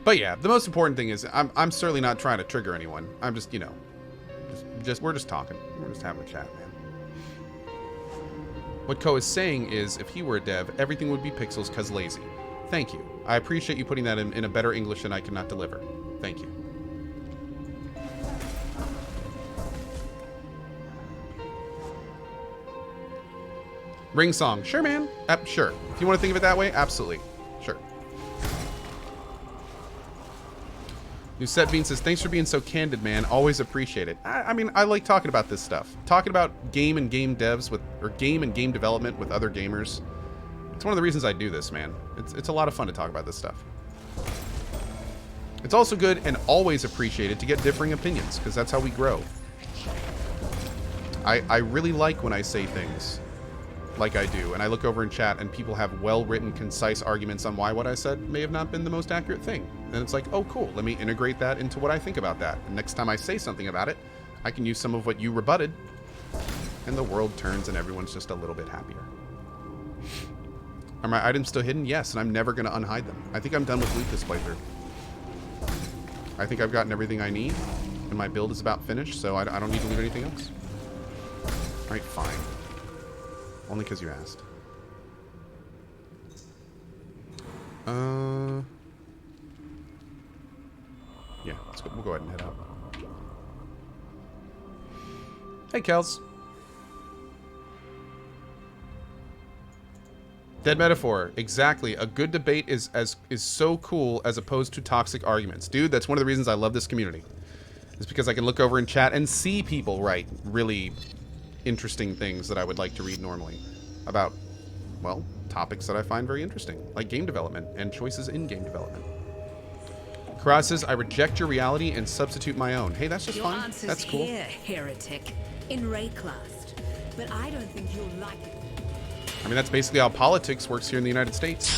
But yeah, the most important thing is I'm certainly not trying to trigger anyone. I'm just, you know, we're just talking. We're just having a chat, man. What Ko is saying is, if he were a dev, everything would be pixels because lazy. Thank you. I appreciate you putting that in a better English than I cannot deliver. Thank you. Ring song. Sure, man. Sure. If you want to think of it that way, absolutely. Sure. Nusette Bean says, thanks for being so candid, man. Always appreciate it. I mean, I like talking about this stuff. Talking about game and game devs with, or game and game development with other gamers. It's one of the reasons I do this, man. It's a lot of fun to talk about this stuff. It's also good and always appreciated to get differing opinions, because that's how we grow. I really like when I say things like I do, and I look over in chat and people have well-written, concise arguments on why what I said may have not been the most accurate thing. And it's like, oh, cool, let me integrate that into what I think about that. And next time I say something about it, I can use some of what you rebutted, and the world turns and everyone's just a little bit happier. Are my items still hidden? Yes, and I'm never going to unhide them. I think I'm done with loot this playthrough. I think I've gotten everything I need, and my build is about finished, so I don't need to loot anything else. Alright, fine. Only because you asked. Yeah, we'll go ahead and head out. Hey, Kels. Dead metaphor. Exactly. A good debate is so cool as opposed to toxic arguments. Dude, that's one of the reasons I love this community. It's because I can look over in chat and see people write really interesting things that I would like to read normally about, well, topics that I find very interesting, like game development and choices in game development. Karaz says, I reject your reality and substitute my own. Hey, that's just your fine. That's cool. Here, heretic, in Rayclast, but I don't think you'll like it. I mean, that's basically how politics works here in the United States.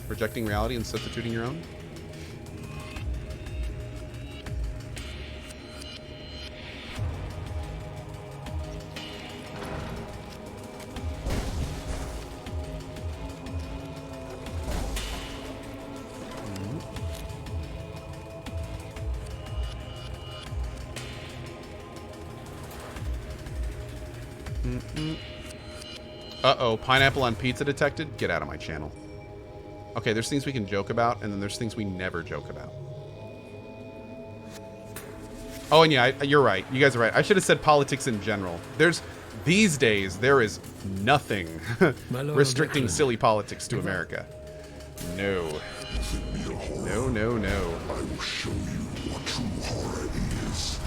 Rejecting reality and substituting your own. Uh-oh, pineapple on pizza detected? Get out of my channel. Okay, there's things we can joke about, and then there's things we never joke about. Oh, and yeah, you're right. You guys are right. I should have said politics in general. These days, there is nothing restricting silly politics to America. No. No, no, no. I will show you what true horror is.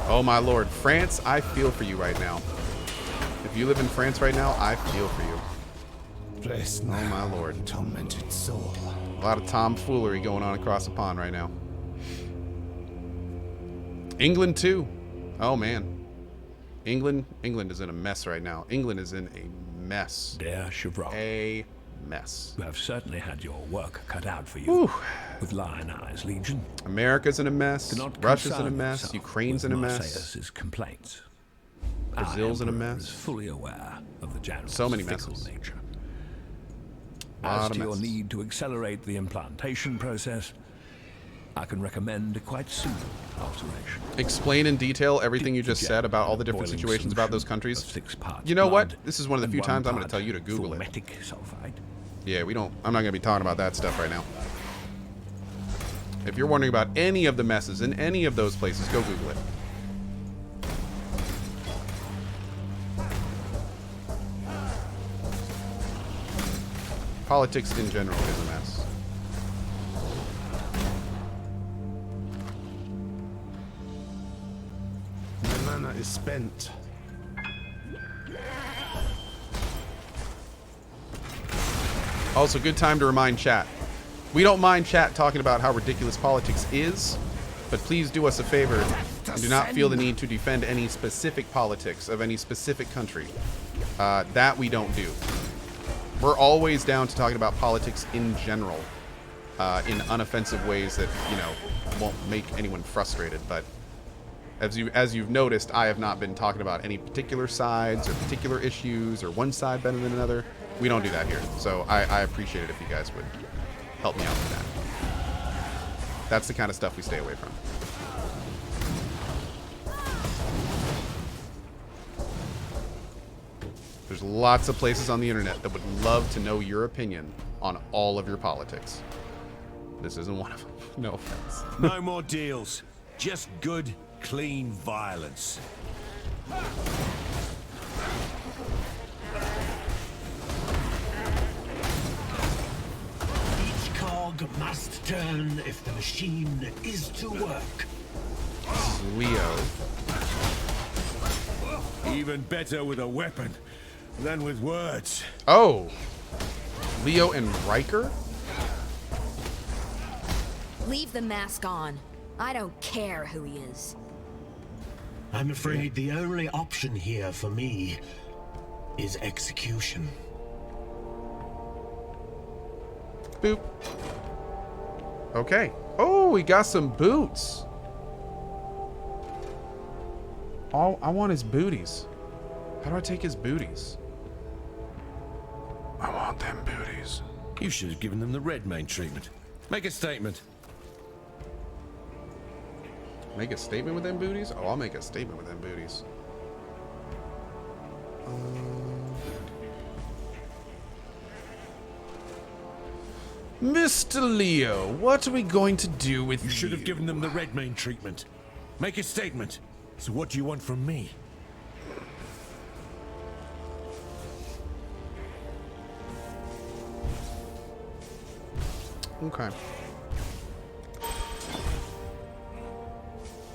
Oh, my lord. France, I feel for you right now. If you live in France right now, I feel for you. Rest oh my lord. Tormented soul. A lot of tomfoolery going on across the pond right now. England too. Oh man. England is in a mess right now. England is in a mess. Dear Chevron. A mess. You have certainly had your work cut out for you. Whew. With Lion Eyes Legion. America's in a mess. Russia's in a mess. Ukraine's in a mess. Marseille's complaints. Brazil's in a Emperor mess. Is fully aware of the general's so many fickle messes. nature. As to your messes. need to accelerate the implantation process, I can recommend a quite simple alteration. Explain in detail everything you just said about all the different situations about those countries. You know what? This is one of the few times I'm going to tell you to Google it. Sulfide. Yeah, I'm not going to be talking about that stuff right now. If you're wondering about any of the messes in any of those places, go Google it. Politics in general is a mess. My mana is spent. Also, good time to remind chat. We don't mind chat talking about how ridiculous politics is, but please do us a favor and do not feel the need to defend any specific politics of any specific country. That we don't do. We're always down to talking about politics in general, in unoffensive ways that, you know, won't make anyone frustrated. But as you've noticed, I have not been talking about any particular sides or particular issues or one side better than another. We don't do that here. So I appreciate it if you guys would help me out with that. That's the kind of stuff we stay away from. There's lots of places on the internet that would love to know your opinion on all of your politics. This isn't one of them. No offense. No more deals. Just good, clean violence. Each cog must turn if the machine is to work. Leo. Even better with a weapon than with words. Oh. Leo and Riker? Leave the mask on. I don't care who he is. I'm afraid the only option here for me is execution. Boop. Okay. Oh, we got some boots. All I want is booties. How do I take his booties? I want them booties. You should have given them the red main treatment. Make a statement. Make a statement with them booties? Oh, I'll make a statement with them booties. Mr. Leo, what are we going to do with you? You should have given them the red main treatment. Make a statement. So what do you want from me? Okay.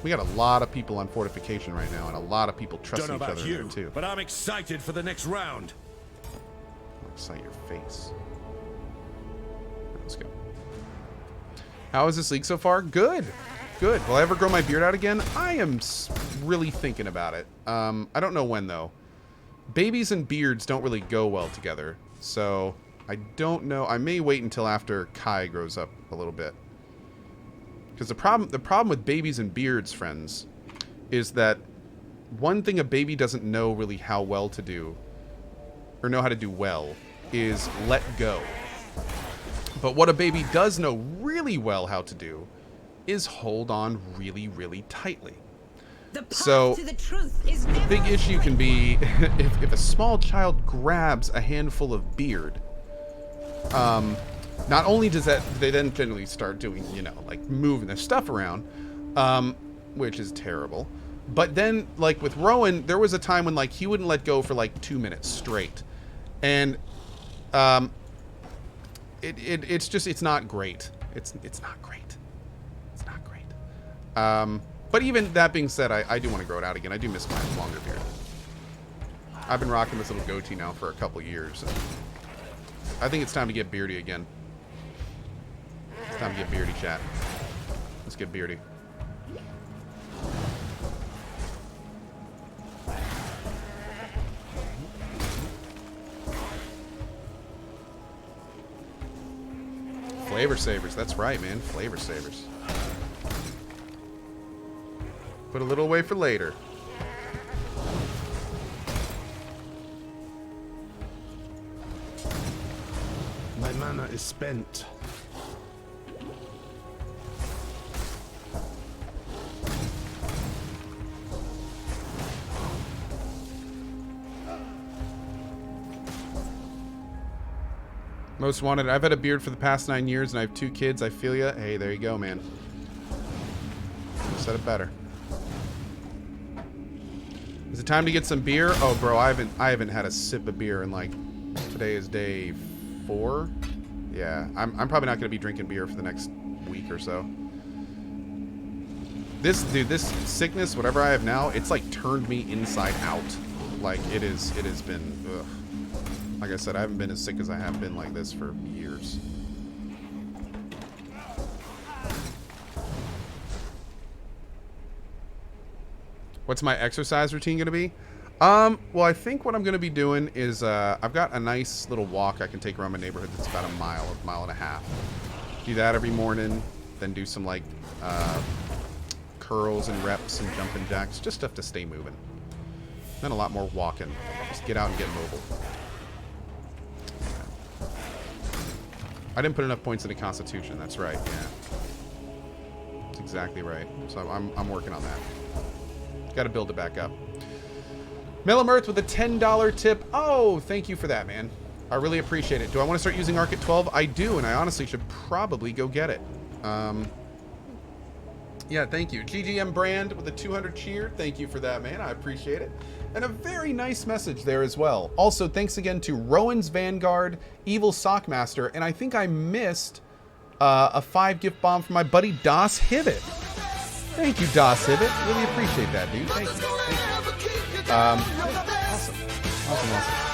We got a lot of people on fortification right now, and a lot of people trusting Don't know each about other you, there too. but I'm excited for the next round. I'll excite your face. Let's go. How is this league so far? Good. Good. Will I ever grow my beard out again? I am really thinking about it. I don't know when, though. Babies and beards don't really go well together, so I don't know. I may wait until after Kai grows up a little bit. Because the problem with babies and beards, friends, is that one thing a baby doesn't know really how well to do, or know how to do well, is let go. But what a baby does know really well how to do is hold on really, really tightly. The path So, to the truth is the never big issue can free. be if a small child grabs a handful of beard, not only does that, they then generally start doing, you know, like moving their stuff around, which is terrible. But then, like with Rowan, there was a time when like he wouldn't let go for like 2 minutes straight, and it's not great. It's not great. It's not great. But even that being said, I do want to grow it out again. I do miss my longer beard. I've been rocking this little goatee now for a couple years. And I think it's time to get beardy again. It's time to get beardy, chat. Let's get beardy. Flavor savers. That's right, man. Flavor savers. Put a little away for later. My mana is spent. Most wanted. I've had a beard for the past 9 years and I have 2 kids. I feel ya. Hey, there you go, man. Said it better. Is it time to get some beer? Oh, bro, I haven't had a sip of beer in like, today is day 4. Yeah, I'm probably not gonna be drinking beer for the next week or so. This sickness, whatever I have now, it's like turned me inside out. Like it has been. Ugh. Like I said, I haven't been as sick as I have been like this for years. What's my exercise routine gonna be? Well, I think what I'm gonna be doing is I've got a nice little walk I can take around my neighborhood that's about a mile and a half. Do that every morning, then do some like curls and reps and jumping jacks, just stuff to stay moving. Then a lot more walking. Just get out and get mobile. I didn't put enough points into Constitution. That's right. Yeah. That's exactly right. So I'm working on that. Got to build it back up. Melamirth with a $10 tip. Oh, thank you for that, man. I really appreciate it. Do I want to start using Arc at 12? I do, and I honestly should probably go get it. Yeah, thank you. GGM Brand with a 200 cheer. Thank you for that, man. I appreciate it. And a very nice message there as well. Also, thanks again to Rowan's Vanguard, Evil Sockmaster, and I think I missed a 5 gift bomb from my buddy Das Hibbett. Thank you, Das Hibbett. Really appreciate that, dude. Thank you. Thank you. Awesome. Awesome.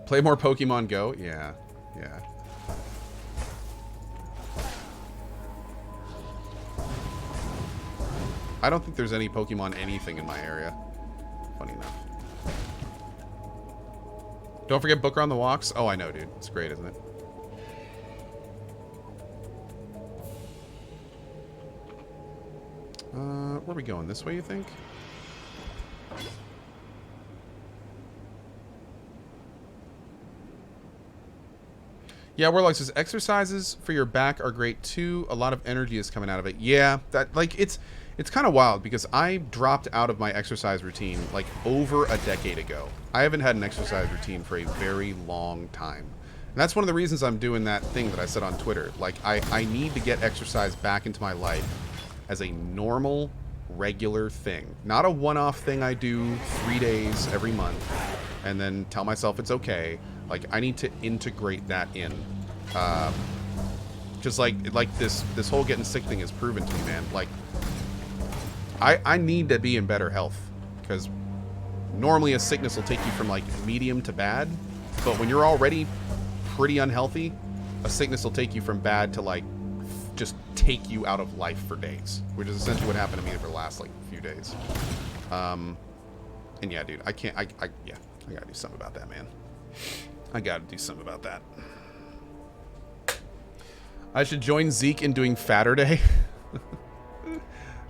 Play more Pokemon Go? Yeah. Yeah. I don't think there's any Pokemon anything in my area. Funny enough. Don't forget Booker on the Walks. Oh, I know, dude. It's great, isn't it? Where are we going? This way, you think? Yeah, Warlock says exercises for your back are great too. A lot of energy is coming out of it. Yeah, that like it's kind of wild because I dropped out of my exercise routine like over a decade ago. I haven't had an exercise routine for a very long time. And that's one of the reasons I'm doing that thing that I said on Twitter. Like I need to get exercise back into my life as a normal, regular thing. Not a one-off thing I do 3 days every month and then tell myself it's okay. Like, I need to integrate that in. Just like this whole getting sick thing has proven to me, man. Like, I need to be in better health. Because normally a sickness will take you from, like, medium to bad. But when you're already pretty unhealthy, a sickness will take you from bad to, like, just take you out of life for days. Which is essentially what happened to me for the last, like, few days. And yeah, dude, I can't, yeah, I gotta do something about that, man. I gotta do something about that. I should join Zeke in doing Fatter Day.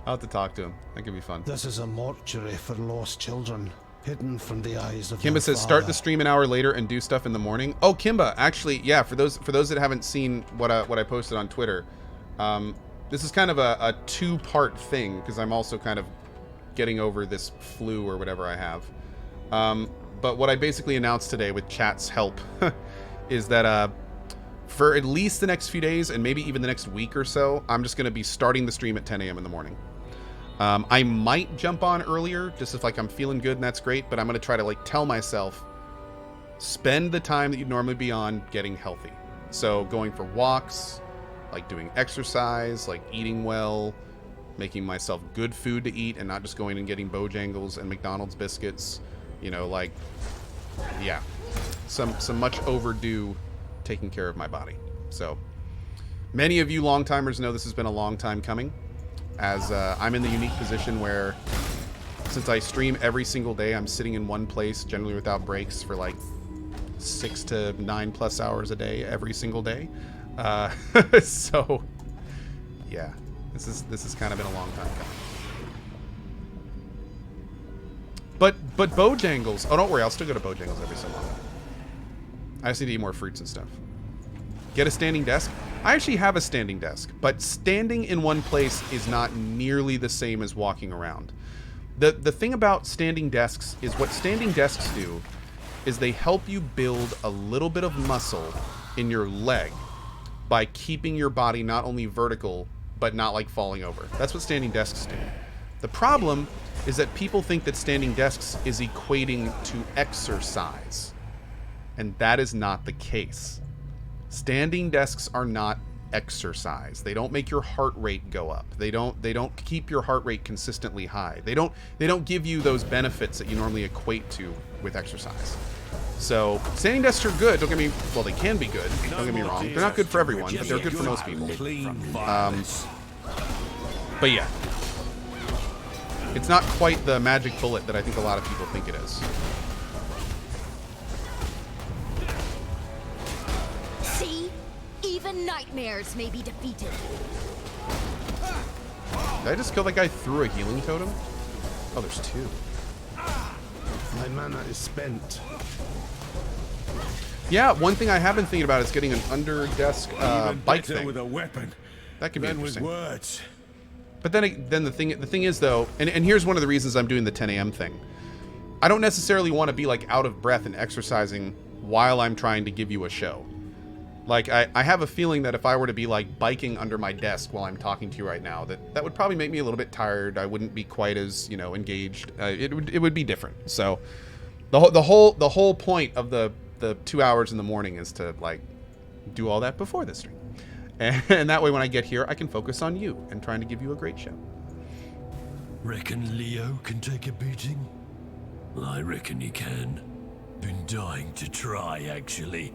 I'll have to talk to him. That could be fun. This is a mortuary for lost children, hidden from the eyes of Kimba says, start the stream an hour later and do stuff in the morning. Oh, Kimba, actually, yeah, for those that haven't seen what I posted on Twitter, this is kind of a two-part thing, because I'm also kind of getting over this flu or whatever I have. But what I basically announced today with chat's help is that for at least the next few days and maybe even the next week or so, I'm just going to be starting the stream at 10 a.m. in the morning. I might jump on earlier just if like I'm feeling good and that's great, but I'm going to try to like tell myself, spend the time that you'd normally be on getting healthy. So going for walks, like doing exercise, like eating well, making myself good food to eat and not just going and getting Bojangles and McDonald's biscuits. You know, like, yeah, some much overdue taking care of my body. So, many of you long-timers know this has been a long time coming, as I'm in the unique position where, since I stream every single day, I'm sitting in one place, generally without breaks, for like 6 to 9+ hours a day, every single day. So, yeah, this has kind of been a long time coming. But Bojangles... Oh, don't worry. I'll still go to Bojangles every so long. I just need to eat more fruits and stuff. Get a standing desk. I actually have a standing desk, but standing in one place is not nearly the same as walking around. The thing about standing desks is what standing desks do is they help you build a little bit of muscle in your leg by keeping your body not only vertical, but not like falling over. That's what standing desks do. The problem is that people think that standing desks is equating to exercise. And that is not the case. Standing desks are not exercise. They don't make your heart rate go up. They don't keep your heart rate consistently high. They don't give you those benefits that you normally equate to with exercise. So standing desks are good. Don't get me, well, they can be good. Don't get me wrong. They're not good for everyone, but they're good for most people. But yeah. It's not quite the magic bullet that I think a lot of people think it is. See? Even nightmares may be defeated. Did I just kill that guy through a healing totem? Oh, there's two. My mana is spent. Yeah, one thing I have been thinking about is getting an under-desk Even bike better thing. with a weapon That could be than with interesting. words. But then the thing is though, and here's one of the reasons I'm doing the 10 a.m. thing. I don't necessarily want to be like out of breath and exercising while I'm trying to give you a show. Like I have a feeling that if I were to be like biking under my desk while I'm talking to you right now, that would probably make me a little bit tired. I wouldn't be quite as, you know, engaged. It would be different. So the whole point of the 2 hours in the morning is to like do all that before the stream. And that way when I get here, I can focus on you and trying to give you a great show. Reckon Leo can take a beating? I reckon he can. Been dying to try, actually.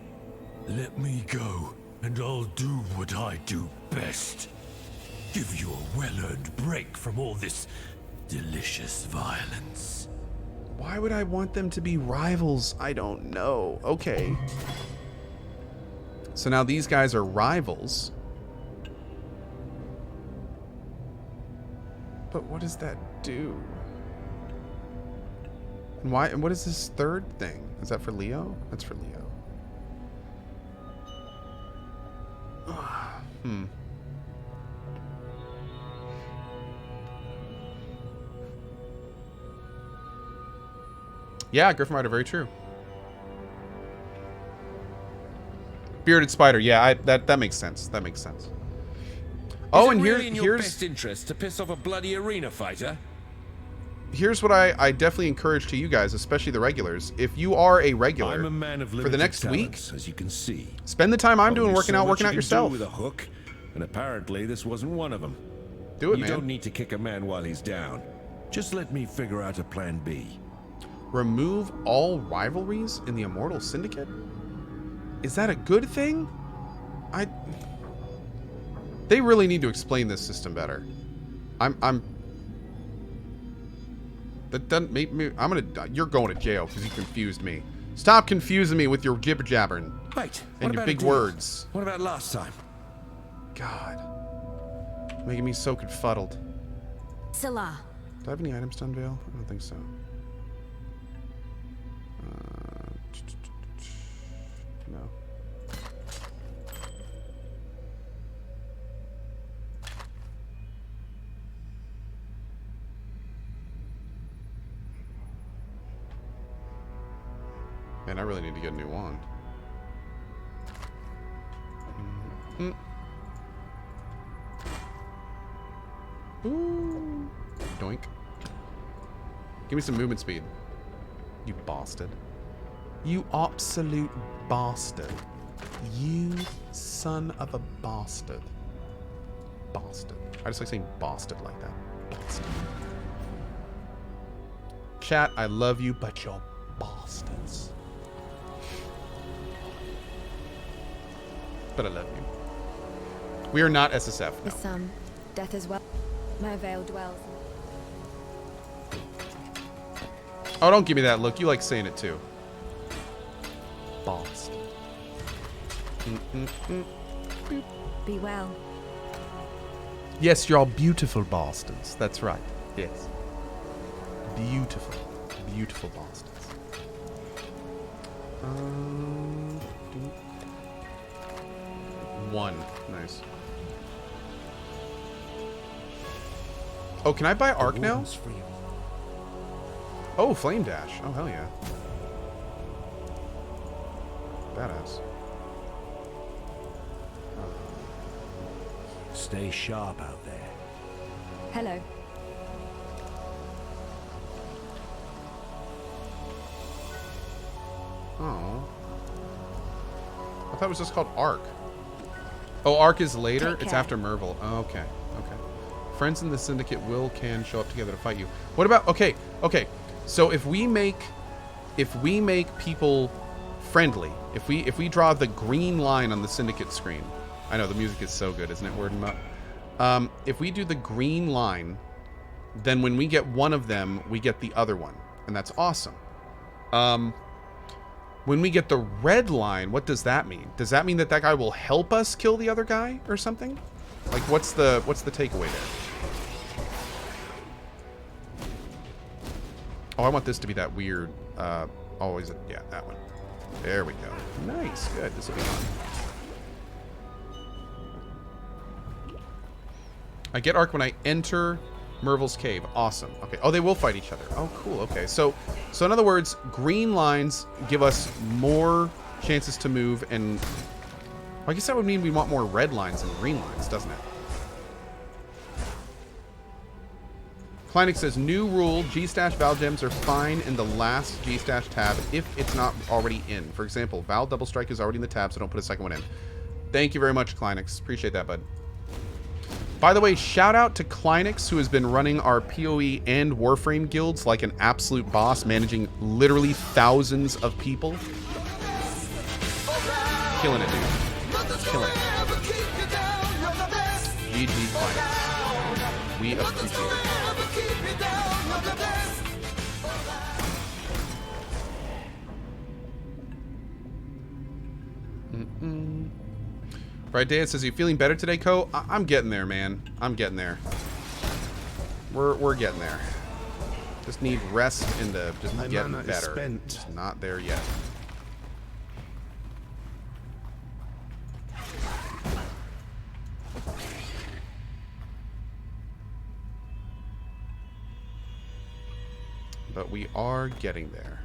Let me go, and I'll do what I do best. Give you a well-earned break from all this delicious violence. Why would I want them to be rivals? I don't know. Okay. So now these guys are rivals. But what does that do? And why? And what is this third thing? Is that for Leo? That's for Leo. Yeah, Griffin Rider, very true. Bearded spider, yeah, that makes sense. That makes sense. Oh, and really in your here's best interest to piss off a bloody arena fighter. here's what I definitely encourage to you guys, especially the regulars. If you are a regular, I'm a man of for limited the next week, talents, as you can see. spend the time I'm doing Only working so out much you can do yourself. with a hook, and apparently this wasn't one of them. Do it, You man. don't need to kick a man while he's down. Just let me figure out a plan B. Remove all rivalries in the Immortal Syndicate? Is that a good thing? They really need to explain this system better. That doesn't make me. You're going to jail because you confused me. Stop confusing me with your jibber jabbering Right. and your big words. What about last time? God, making me so confuddled. Salah. Do I have any items to unveil? I don't think so. No. Man, I really need to get a new wand. Ooh. Doink. Give me some movement speed. You bastard. You absolute bastard. You son of a bastard. Bastard. I just like saying bastard like that. Bastard. Chat, I love you, but you're bastards. But I love you. We are not SSF, no. With some death as well. My veil dwells. Oh, don't give me that look. You like saying it too. Bastard. Be well. Yes, you're all beautiful bastards. That's right. Yes. Beautiful. Beautiful bastards. One. Nice. Oh, can I buy Arc now? Oh, Flame Dash. Oh, hell yeah. Badass. Stay sharp out there. Hello. Oh. I thought it was just called Arc. Oh, Arc is later? Take It's care. after Merville. Oh, okay. Okay. Friends in the Syndicate can show up together to fight you. What about... Okay. Okay. So if we make people friendly, if we draw the green line on the Syndicate screen... I know, the music is so good, isn't it, Word and Mutt? If we do the green line, then when we get one of them, we get the other one. And that's awesome. When we get the red line, what does that mean? Does that mean that that guy will help us kill the other guy or something? Like, what's the takeaway there? Oh, I want this to be that weird, always, yeah, that one. There we go. Nice, good. This will be fun. I get arc when I enter Merville's cave. Awesome. Okay. Oh, they will fight each other. Oh, cool. Okay. So in other words, green lines give us more chances to move, and I guess that would mean we want more red lines than green lines, doesn't it? Kleinik says, new rule, G-Stash Val gems are fine in the last G-Stash tab if it's not already in. For example, Val Double Strike is already in the tab, so don't put a second one in. Thank you very much, Kleinix. Appreciate that, bud. By the way, shout out to Kleinix, who has been running our PoE and Warframe guilds like an absolute boss, managing literally thousands of people. Killing it, dude. Killing it. GG Kleinix. We appreciate it. Right, Dan says, "Are you feeling better today, Co?" I'm getting there, man. I'm getting there. We're getting there. Just need rest and to just get better. Just not there yet. But we are getting there.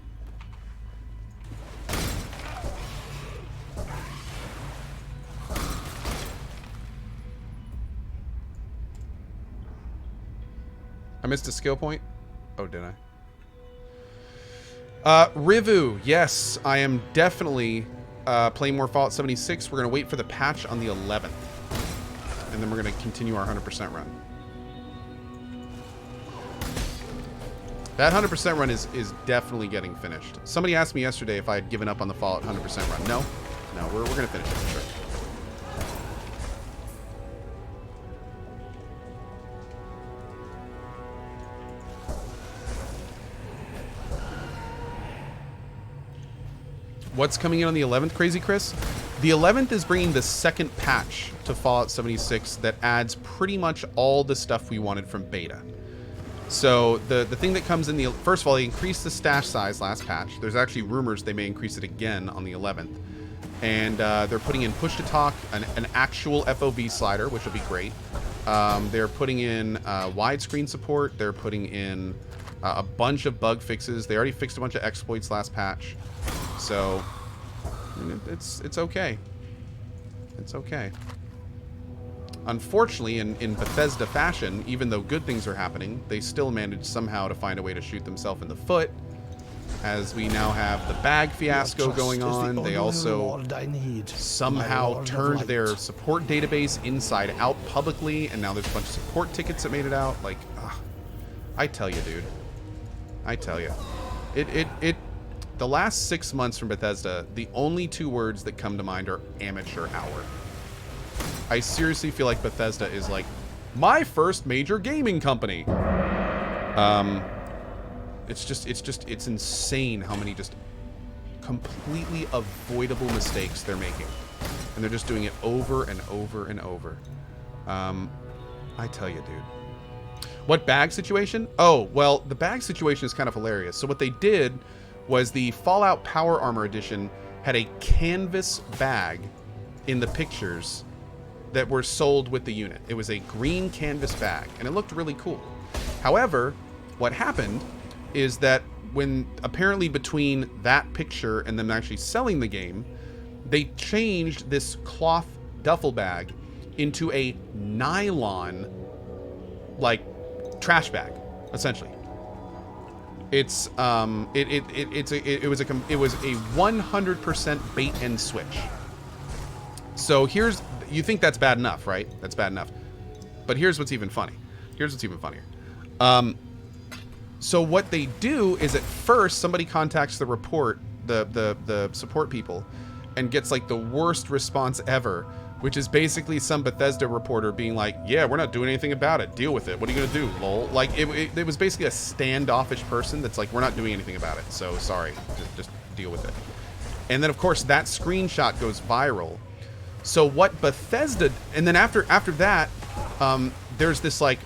I missed a skill point. Oh, did I? Rivu, yes, I am definitely playing more Fallout 76. We're going to wait for the patch on the 11th. And then we're going to continue our 100% run. That 100% run is definitely getting finished. Somebody asked me yesterday if I had given up on the Fallout 100% run. No, we're going to finish it for sure. What's coming in on the 11th, Crazy Chris? The 11th is bringing the second patch to Fallout 76 that adds pretty much all the stuff we wanted from beta. So the thing that comes in the... First of all, they increased the stash size last patch. There's actually rumors they may increase it again on the 11th. And they're putting in push-to-talk, an actual FOV slider, which will be great. They're putting in widescreen support. They're putting in a bunch of bug fixes. They already fixed a bunch of exploits last patch. So, I mean, it's okay. It's okay. Unfortunately, in Bethesda fashion, even though good things are happening, they still managed somehow to find a way to shoot themselves in the foot. As we now have the bag fiasco going on, they also somehow turned their support database inside out publicly, and now there's a bunch of support tickets that made it out. Like, I tell you, dude. I tell you. The last 6 months from Bethesda, the only two words that come to mind are amateur hour. I seriously feel like Bethesda is like, my first major gaming company. It's insane how many just completely avoidable mistakes they're making. And they're just doing it over and over and over. I tell you, dude. What bag situation? Oh, well, the bag situation is kind of hilarious. So what they did was the Fallout Power Armor Edition had a canvas bag in the pictures that were sold with the unit. It was a green canvas bag, and it looked really cool. However, what happened is that when apparently between that picture and them actually selling the game, they changed this cloth duffel bag into a nylon, like, trash bag, essentially. It's it was a 100% bait and switch. So here's, you think that's bad enough, right? That's bad enough. But here's what's even funny. Here's what's even funnier. So what they do is at first somebody contacts the support people and gets like the worst response ever, which is basically some Bethesda reporter being like, yeah, we're not doing anything about it. Deal with it. What are you going to do, lol? Like, it was basically a standoffish person that's like, we're not doing anything about it. So, sorry. Just deal with it. And then, of course, that screenshot goes viral. So what Bethesda... And then after that, there's this, like,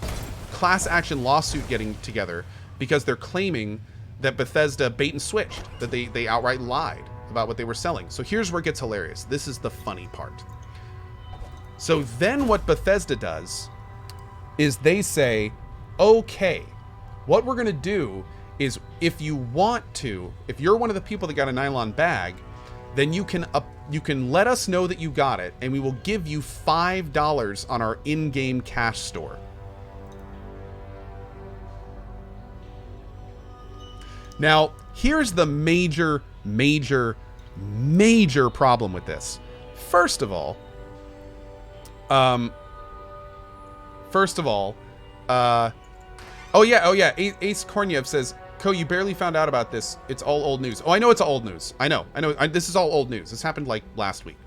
class action lawsuit getting together because they're claiming that Bethesda bait and switched, that they outright lied about what they were selling. So here's where it gets hilarious. This is the funny part. So then what Bethesda does is they say, okay, what we're going to do is if you want to, if you're one of the people that got a nylon bag, then you can let us know that you got it, and we will give you $5 on our in-game cash store. Now, here's the major problem with this. First of all, oh yeah, Ace Korniev says, Ko, you barely found out about this. It's all old news. Oh, I know it's all old news. I know. This is all old news. This happened like last week.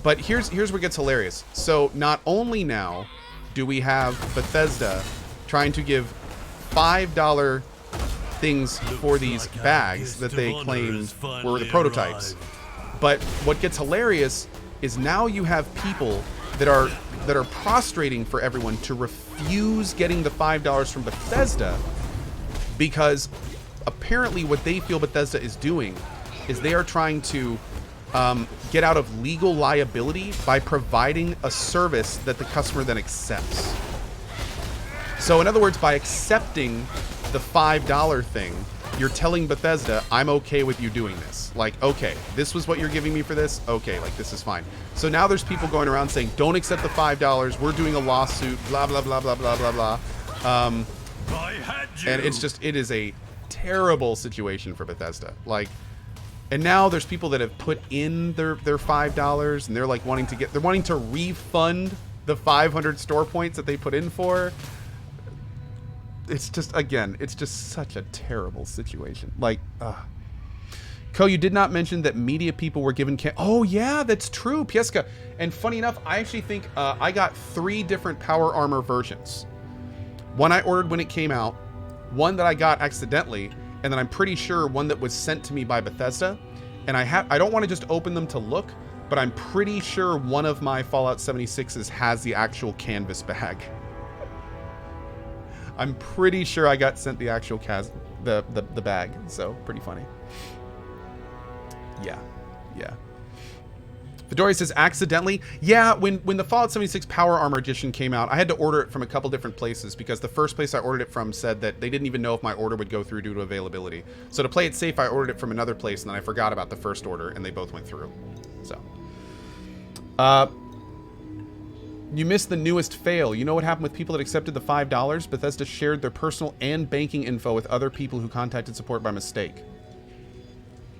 But here's where it gets hilarious. So not only now do we have Bethesda trying to give $5 things for these bags that they claim were the prototypes, but what gets hilarious is now you have people that are prostrating for everyone to refuse getting the $5 from Bethesda, because apparently what they feel Bethesda is doing is they are trying to get out of legal liability by providing a service that the customer then accepts. So in other words, by accepting the $5 thing, you're telling Bethesda, I'm okay with you doing this. Like, okay, this was what you're giving me for this? Okay, like, this is fine. So now there's people going around saying, don't accept the $5, we're doing a lawsuit, blah, blah, blah, blah, blah, blah, blah. And it's just, it is a terrible situation for Bethesda. Like, and now there's people that have put in their $5, and they're like they're wanting to refund the 500 store points that they put in for. It's just, again, it's just such a terrible situation. Like, Ko, you did not mention that media people were given oh yeah, that's true, Pieska. And funny enough, I actually think I got 3 different power armor versions. One I ordered when it came out, one that I got accidentally, and then I'm pretty sure one that was sent to me by Bethesda. And I don't want to just open them to look, but I'm pretty sure one of my Fallout 76s has the actual canvas bag. I'm pretty sure I got sent the actual the bag, so pretty funny. Yeah. Fedora says accidentally. Yeah, when the Fallout 76 Power Armor Edition came out, I had to order it from a couple different places because the first place I ordered it from said that they didn't even know if my order would go through due to availability. So to play it safe, I ordered it from another place, and then I forgot about the first order, and they both went through. So, you missed the newest fail. You know what happened with people that accepted the $5? Bethesda shared their personal and banking info with other people who contacted support by mistake.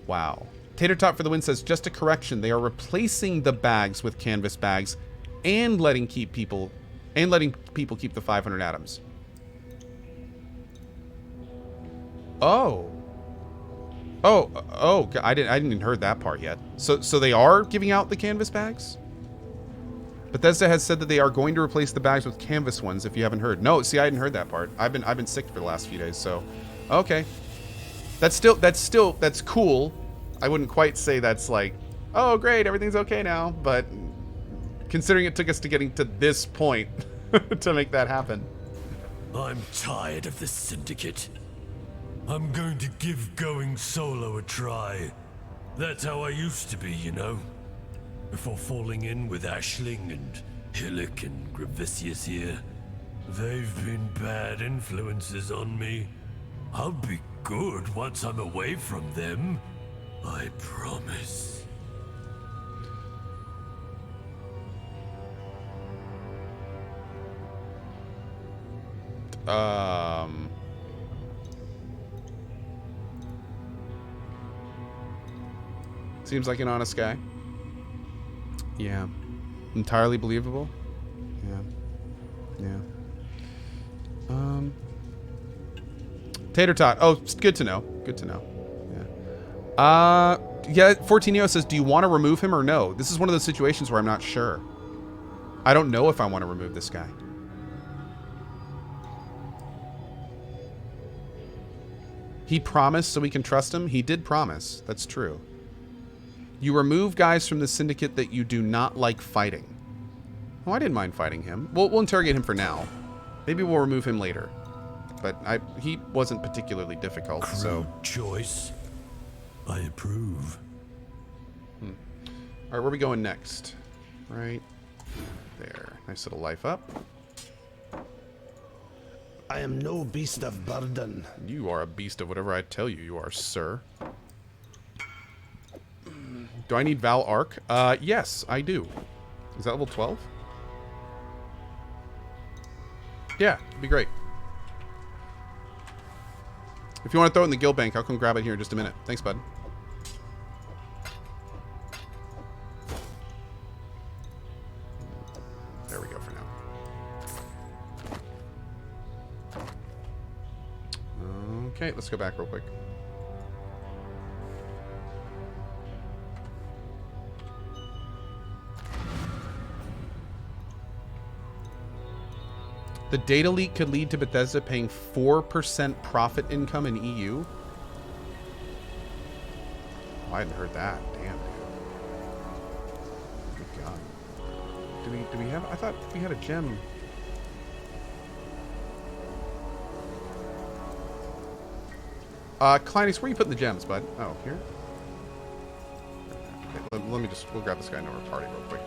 Wow. Tater Tot for the win says, just a correction. They are replacing the bags with canvas bags and letting people keep the 500 atoms. Oh, I didn't even heard that part yet. So they are giving out the canvas bags? Bethesda has said that they are going to replace the bags with canvas ones, if you haven't heard. No, see, I hadn't heard that part. I've been sick for the last few days, so okay. That's cool. I wouldn't quite say that's like, oh great, everything's okay now, but considering it took us to getting to this point to make that happen. I'm tired of the syndicate. I'm going to give going solo a try. That's how I used to be, you know? Before falling in with Aisling and Hillock and Gravicius here. They've been bad influences on me. I'll be good once I'm away from them. I promise. Seems like an honest guy. Yeah. Entirely believable. Yeah. Tater Tot. Oh, it's good to know. Good to know. Yeah, 14neo says, do you want to remove him or no? This is one of those situations where I'm not sure. I don't know if I want to remove this guy. He promised so we can trust him. He did promise. That's true. You remove guys from the syndicate that you do not like fighting. Oh, I didn't mind fighting him. We'll interrogate him for now. Maybe we'll remove him later. but he wasn't particularly difficult, so... Crude choice. I approve. All right, where are we going next? Right there. Nice little life up. I am no beast of burden. You are a beast of whatever I tell you you are, sir. Do I need Val Arc? Yes, I do. Is that level 12? Yeah, it'd be great. If you want to throw it in the guild bank, I'll come grab it here in just a minute. Thanks, bud. There we go for now. Okay, let's go back real quick. The data leak could lead to Bethesda paying 4% profit income in EU. Oh, I hadn't heard that. Damn. Good God. Do we have? I thought we had a gem. Clinus, where are you putting the gems, bud? Oh, here. Okay, let me just. We'll grab this guy in our party real quick.